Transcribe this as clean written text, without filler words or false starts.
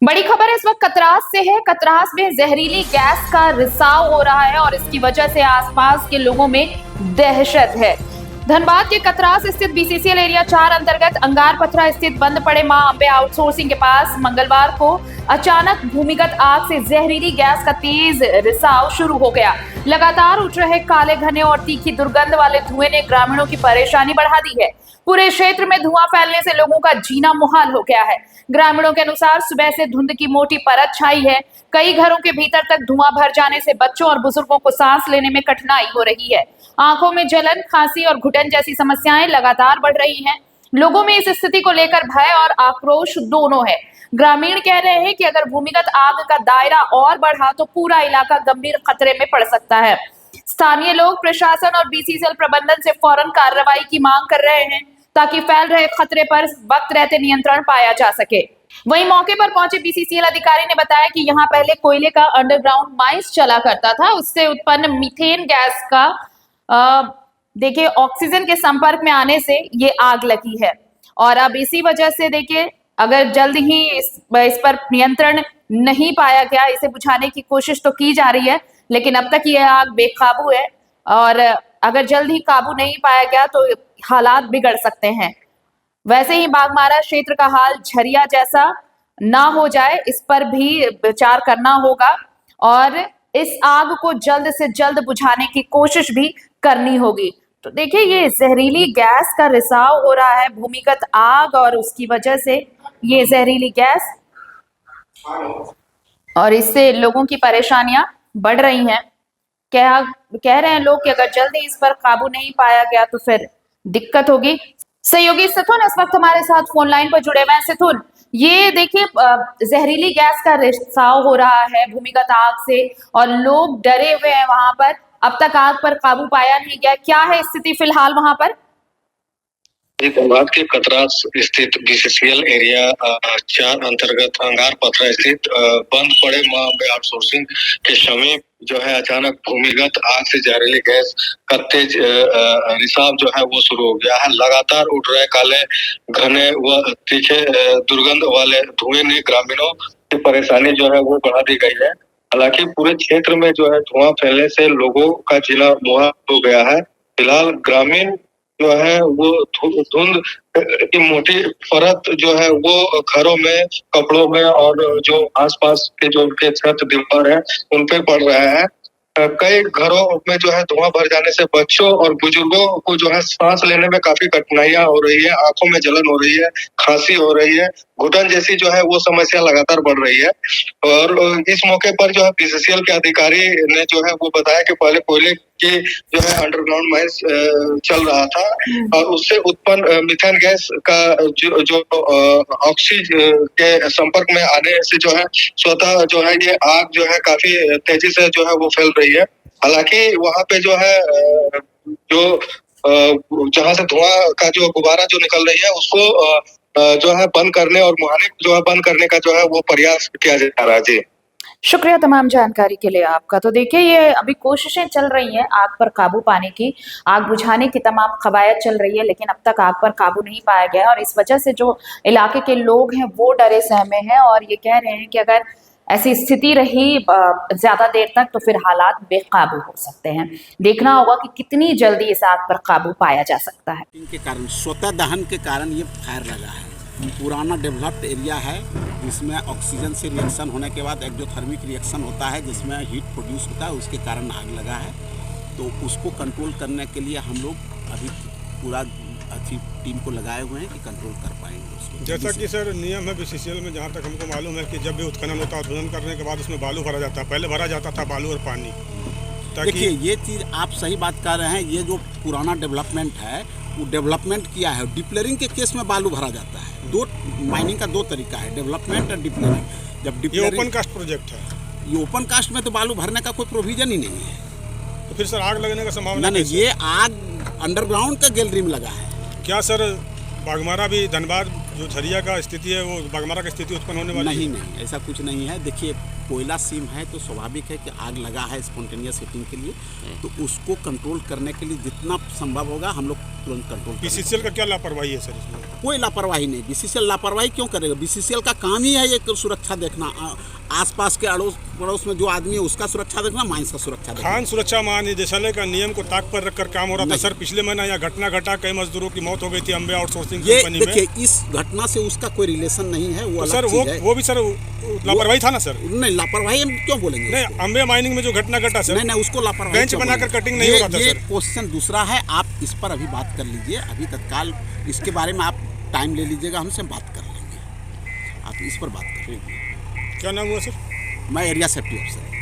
बड़ी खबर इस वक्त कतरास से है। कतरास में जहरीली गैस का रिसाव हो रहा है और इसकी वजह से आसपास के लोगों में दहशत है। धनबाद के कतरास स्थित बीसीसीएल एरिया 4 अंतर्गत अंगार पथरा स्थित बंद पड़े मां अंबे आउटसोर्सिंग के पास मंगलवार को अचानक भूमिगत आग से जहरीली गैस का तेज रिसाव शुरू हो गया। लगातार उठ रहे काले घने और तीखी दुर्गंध वाले धुएं ने ग्रामीणों की परेशानी बढ़ा दी है। पूरे क्षेत्र में धुआं फैलने से लोगों का जीना मुहाल हो गया है। ग्रामीणों के अनुसार सुबह से धुंध की मोटी परत छाई है। कई घरों के भीतर तक धुआं भर जाने से बच्चों और बुजुर्गों को सांस लेने में कठिनाई हो रही है। आंखों में जलन, खांसी और घुटन जैसी समस्याएं लगातार बढ़ रही हैं। लोगों में इस स्थिति को लेकर भय और आक्रोश दोनों है। ग्रामीण कह रहे हैं कि अगर भूमिगत आग का दायरा और बढ़ा तो पूरा इलाका गंभीर खतरे में पड़ सकता है। स्थानीय लोग प्रशासन और बीसीसीएल प्रबंधन से फौरन कार्रवाई की मांग कर रहे हैं ताकि फैल रहे खतरे पर वक्त रहते नियंत्रण पाया जा सके। वहीं मौके पर पहुंचे बीसीसीएल अधिकारी ने बताया कि यहां पहले कोयले का अंडरग्राउंड माइंस चला करता था। उससे उत्पन्न मीथेन गैस का देखिए ऑक्सीजन के संपर्क में आने से ये आग लगी है और अब इसी वजह से देखिए अगर जल्द ही इस पर नियंत्रण नहीं पाया गया, इसे बुझाने की कोशिश तो की जा रही है, लेकिन अब तक ये आग बेकाबू है और अगर जल्द ही काबू नहीं पाया गया तो हालात बिगड़ सकते हैं। वैसे ही बाघमारा क्षेत्र का हाल झरिया जैसा ना हो जाए, इस पर भी विचार करना होगा और इस आग को जल्द से जल्द बुझाने की कोशिश भी करनी होगी। तो देखिए ये जहरीली गैस का रिसाव हो रहा है, भूमिगत आग और उसकी वजह से ये जहरीली गैस और इससे लोगों की परेशानियां बढ़ रही हैं। कह रहे हैं लोग कि अगर जल्दी इस पर काबू नहीं पाया गया तो फिर दिक्कत होगी। सहयोगी सिथुन इस वक्त हमारे साथ फोन लाइन पर जुड़े हुए हैं। सिथुन, ये देखिए जहरीली गैस का रिसाव हो रहा है भूमिगत आग से और लोग डरे हुए हैं वहां पर। अब तक आग पर काबू पाया नहीं गया, क्या है स्थिति फिलहाल वहां पर? धनबाद के कतरास स्थित बीसीसीएल एरिया 4 अंतर्गत अंगार पथरा स्थित बंद पड़े मां अंबे आउटसोर्सिंग के समीप जो है अचानक भूमिगत आग से जहरीली गैस का तेज रिसाव जो है वो शुरू हो गया है। लगातार उठ रहे काले घने व तीखे दुर्गंध वाले धुएं ने ग्रामीणों की परेशानी जो है वो बढ़ा दी गई है। हालांकि पूरे क्षेत्र में जो है धुआं फैलने से लोगों का जीना मुहाल हो गया है। फिलहाल ग्रामीण जो है वो धुंध की मोटी परत जो है वो घरों में, कपड़ों में और जो आसपास के जो उनके छत दीवार है उन पे पड़ रहे हैं। कई घरों में जो है धुआं भर जाने से बच्चों और बुजुर्गों को जो है सांस लेने में काफी कठिनाइयां हो रही है, आंखों में जलन हो रही है, खांसी हो रही है, घुटन जैसी जो है वो समस्या लगातार बढ़ रही है। और इस मौके पर जो है बीसीसीएल के अधिकारी ने जो है वो बताया कि पहले कोयले की जो है अंडरग्राउंड माइंस चल रहा था और उससे उत्पन्न मीथेन गैस का जो ऑक्सीजन के संपर्क में आने से जो है स्वतः जो है ये आग जो है काफी तेजी से जो है वो फैल रही है। हालांकि वहां पे जो है जो जहां से धुआं का जो गुब्बारा जो निकल रही है उसको जो है बंद करने और मुहाने जो है बंद करने का जो है वो प्रयास किया जा रहा है। जी शुक्रिया तमाम जानकारी के लिए आपका। तो देखिए ये अभी कोशिशें चल रही हैं आग पर काबू पाने की, आग बुझाने की तमाम कवायद चल रही है, लेकिन अब तक आग पर काबू नहीं पाया गया और इस वजह से जो इलाके के लोग हैं वो डरे सहमे हैं और ये कह रहे हैं कि अगर ऐसी स्थिति रही ज्यादा देर तक तो फिर हालात बेकाबू हो सकते हैं। देखना होगा कि कितनी जल्दी इस आग पर काबू पाया जा सकता है। इनके कारण स्वतः दहन के कारण ये फायर लगा है। पुराना डेवलप्ड एरिया है जिसमें ऑक्सीजन से रिएक्शन होने के बाद एक्सोथर्मिक रिएक्शन होता है जिसमें हीट प्रोड्यूस होता है, उसके कारण आग लगा है। तो उसको कंट्रोल करने के लिए हम लोग अभी पूरा अच्छी टीम को लगाए हुए हैं कि कंट्रोल कर पाएंगे उसको। जैसा कि सर नियम है बीसीसीएल में, जहाँ तक हमको मालूम है कि जब भी उत्खनन होता है उत्खनन करने के बाद उसमें बालू भरा जाता है। पहले भरा जाता था बालू और पानी। देखिए ये चीज़ आप सही बात कर रहे हैं, ये जो पुराना डेवलपमेंट है वो डेवलपमेंट किया है। डिप्लरिंग के केस में बालू भरा जाता है। माइनिंग का दो तरीका है, डेवलपमेंट और डिप्लरिंग। जब ये ओपन कास्ट प्रोजेक्ट है, ये ओपन कास्ट में तो बालू भरने का कोई प्रोविजन ही नहीं है। तो फिर सर आग लगने का संभावना नहीं, ये आग अंडरग्राउंड का गैलरी में लगा है। क्या सर बाघमारा भी धनबाद जो झरिया का स्थिति है वो बागमारा की स्थिति उत्पन्न होने वाली नहीं नहीं, ऐसा कुछ नहीं है। देखिए, कोयला सीम है तो स्वाभाविक है कि आग लगा है स्पॉन्टेनियस हीटिंग के लिए, तो उसको कंट्रोल करने के लिए जितना संभव होगा हम लोग तुरंत कंट्रोल करेंगे। बीसीसीएल का क्या लापरवाही है सर इसमें? कोई लापरवाही नहीं, बीसीसीएल लापरवाही क्यों करेगा? बीसीसीएल का काम ही है एक सुरक्षा देखना, आसपास के अड़ोस पड़ोस में जो आदमी है उसका सुरक्षा देखना, माइंस का सुरक्षा देखना। खान सुरक्षा महानिदेशालय का नियम को ताक पर रखकर काम हो रहा था नहीं। सर। पिछले महीना यहाँ घटना घटा, कई मजदूरों की मौत हो गई थी अम्बे आउटसोर्सिंग ये कंपनी में। देखिए, इस घटना से उसका कोई रिलेशन नहीं है, वो तो सर अलग चीज है। वो भी सर लापरवाही था ना सर? नहीं, लापरवाही हम क्यों बोलेंगे? नहीं, अम्बे माइनिंग में जो घटना घटा सर, नहीं, उसको लापरवाही बेंच क्यों बनाकर बोलेंगे? कटिंग नहीं हो रहा था ये सर। क्वेश्चन दूसरा है, आप इस पर अभी बात कर लीजिए, अभी तत्काल इसके बारे में आप टाइम ले लीजिएगा, हमसे बात कर लेंगे। आप इस पर बात कर लीजिए। क्या नाम हुआ सर? मैं एरिया सेफ्टी अफसर।